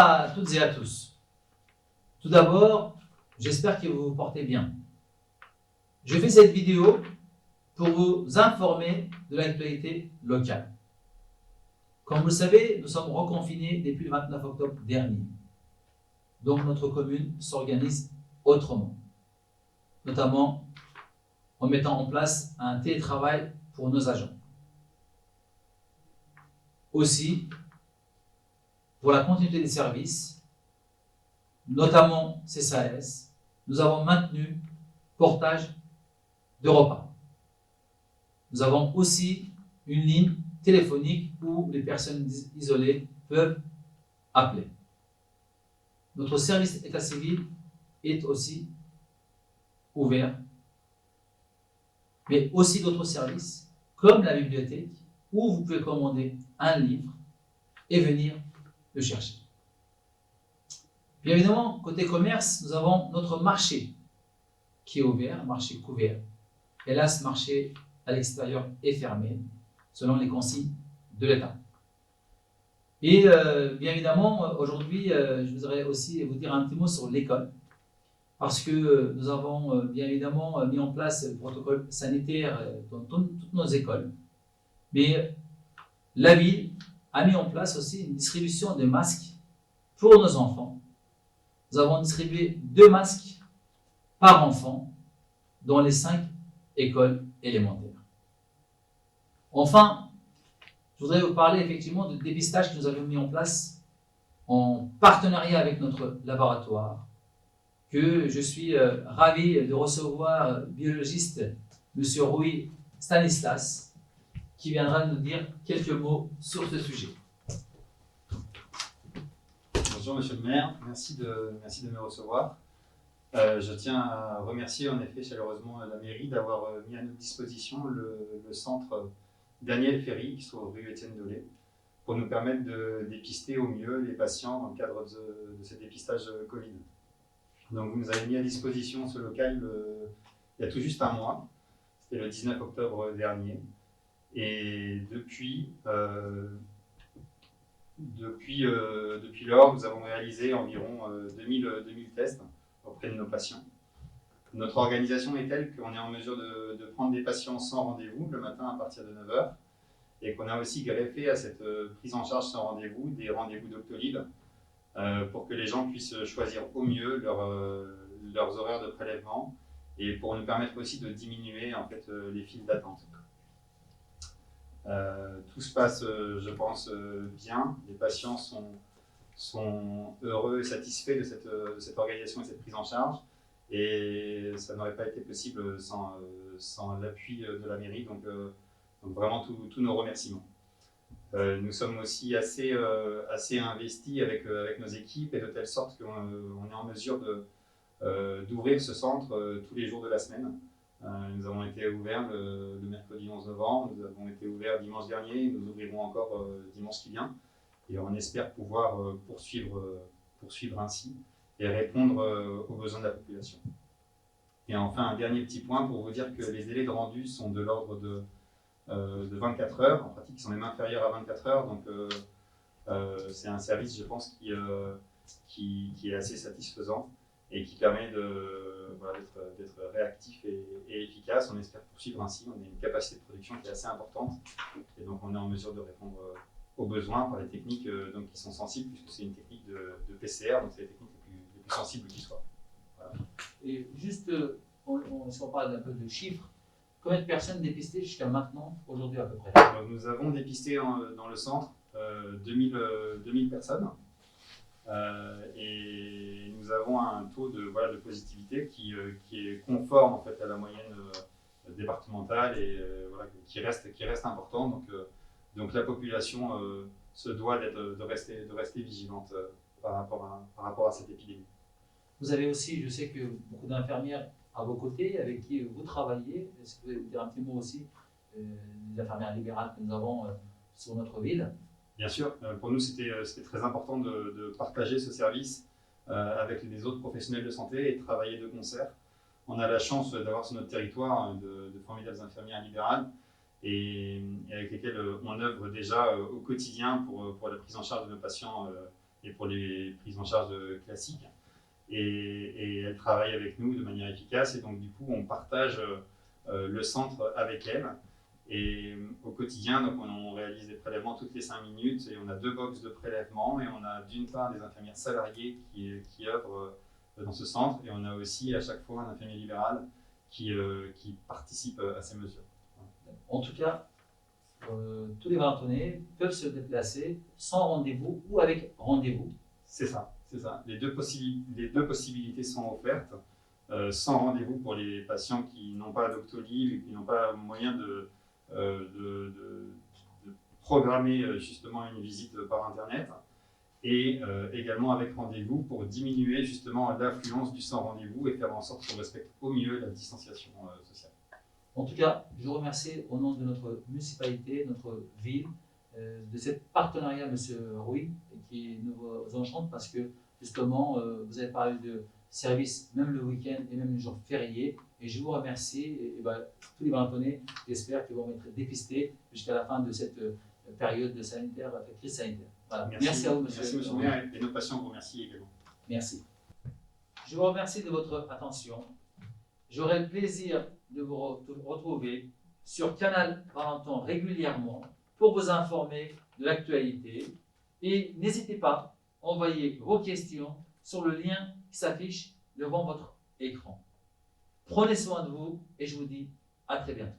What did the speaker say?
à toutes et à tous. Tout d'abord, j'espère que vous vous portez bien. Je fais cette vidéo pour vous informer de l'actualité locale. Comme vous le savez, nous sommes reconfinés depuis le 29 octobre dernier. Donc notre commune s'organise autrement, notamment en mettant en place un télétravail pour nos agents. Aussi, pour la continuité des services, notamment CSAS, nous avons maintenu portage de repas. Nous avons aussi une ligne téléphonique où les personnes isolées peuvent appeler. Notre service état civil est aussi ouvert, mais aussi d'autres services comme la bibliothèque où vous pouvez commander un livre et venir le chercher. Bien évidemment, côté commerce, nous avons notre marché qui est ouvert, un marché couvert. Hélas, ce marché à l'extérieur est fermé selon les consignes de l'État. Et bien évidemment, aujourd'hui, je voudrais aussi vous dire un petit mot sur l'école, parce que nous avons bien évidemment mis en place le protocole sanitaire dans toutes nos écoles, mais la ville a mis en place aussi une distribution de masques pour nos enfants. Nous avons distribué 2 masques par enfant dans les 5 écoles élémentaires. Enfin, je voudrais vous parler effectivement du dépistage que nous avons mis en place en partenariat avec notre laboratoire, que je suis ravi de recevoir biologiste M. Rui Stanislas, qui viendra nous dire quelques mots sur ce sujet. Bonjour Monsieur le maire, merci de me recevoir. Je tiens à remercier en effet chaleureusement la mairie d'avoir mis à notre disposition le centre Daniel Ferry, qui se trouve rue Étienne Dolé, pour nous permettre de dépister au mieux les patients dans le cadre de ce dépistage Covid. Donc vous nous avez mis à disposition ce local il y a tout juste un mois, c'était le 19 octobre dernier, et depuis lors, nous avons réalisé environ 2000 tests auprès de nos patients. Notre organisation est telle qu'on est en mesure de prendre des patients sans rendez-vous le matin à partir de 9 h et qu'on a aussi greffé à cette prise en charge sans rendez-vous des rendez-vous Doctolib pour que les gens puissent choisir au mieux leurs horaires de prélèvement et pour nous permettre aussi de diminuer en fait, les files d'attente. Tout se passe, je pense, bien. Les patients sont heureux et satisfaits de cette organisation et de cette prise en charge. Et ça n'aurait pas été possible sans l'appui de la mairie. Donc vraiment, tous nos remerciements. Nous sommes aussi assez investis avec nos équipes et de telle sorte qu'on est en mesure d'ouvrir ce centre tous les jours de la semaine. Nous avons été ouverts le mercredi 11 novembre, nous avons été ouverts dimanche dernier, nous ouvrirons encore dimanche qui vient. Et on espère pouvoir poursuivre ainsi et répondre aux besoins de la population. Et enfin, un dernier petit point pour vous dire que les délais de rendu sont de l'ordre de 24 heures, en pratique ils sont même inférieurs à 24 heures, donc c'est un service, je pense, qui est assez satisfaisant et qui permet d'être réactif et efficace. On espère poursuivre ainsi, on a une capacité de production qui est assez importante et donc on est en mesure de répondre aux besoins par les techniques donc, qui sont sensibles, puisque c'est une technique de PCR, donc c'est les techniques les plus sensibles qui soient. Voilà. Et juste, si on parle un peu de chiffres, combien de personnes dépistées jusqu'à maintenant, aujourd'hui à peu près? Donc, nous avons dépisté dans le centre 2000 personnes et nous avons un taux de positivité qui est conforme en fait, à la moyenne départementale et qui reste important. Donc la population se doit de rester vigilante par rapport à cette épidémie. Vous avez aussi, je sais que beaucoup d'infirmières à vos côtés avec qui vous travaillez. Est-ce que vous pouvez vous dire un petit mot aussi des infirmières libérales que nous avons sur notre ville? Bien sûr, pour nous c'était très important de partager ce service avec les autres professionnels de santé et de travailler de concert. On a la chance d'avoir sur notre territoire de formidables infirmières libérales et avec lesquelles on œuvre déjà au quotidien pour la prise en charge de nos patients et pour les prises en charge classiques. Et elle travaille avec nous de manière efficace, et donc du coup on partage le centre avec elle. Et au quotidien, donc on réalise des prélèvements toutes les 5 minutes, et on a 2 boxes de prélèvement, et on a d'une part des infirmières salariées qui œuvrent dans ce centre, et on a aussi à chaque fois un infirmier libéral qui participe à ces mesures. En tout cas, tous les marathoniens peuvent se déplacer sans rendez-vous ou avec rendez-vous. C'est ça, c'est ça. Les deux possibilités sont offertes, sans rendez-vous pour les patients qui n'ont pas Doctolib et qui n'ont pas moyen de programmer justement une visite par Internet, et également avec rendez-vous pour diminuer justement l'influence du sans rendez-vous et faire en sorte qu'on respecte au mieux la distanciation sociale. En tout cas, je vous remercie au nom de notre municipalité, notre ville, de ce partenariat, Monsieur Rouy, qui nous enchante parce que justement, vous avez parlé de service même le week-end et même les jours fériés. Et je vous remercie. Et tous les marathoniens, j'espère qu'ils vont être dépistés jusqu'à la fin de cette période sanitaire, crise sanitaire. Voilà. Merci à vous, monsieur. Merci, monsieur le maire, et nos patients vous remercient également. Merci. Je vous remercie de votre attention. J'aurai le plaisir de vous retrouver sur Canal Valentin régulièrement pour vous informer de l'actualité. Et n'hésitez pas à envoyer vos questions sur le lien qui s'affiche devant votre écran. Prenez soin de vous et je vous dis à très bientôt.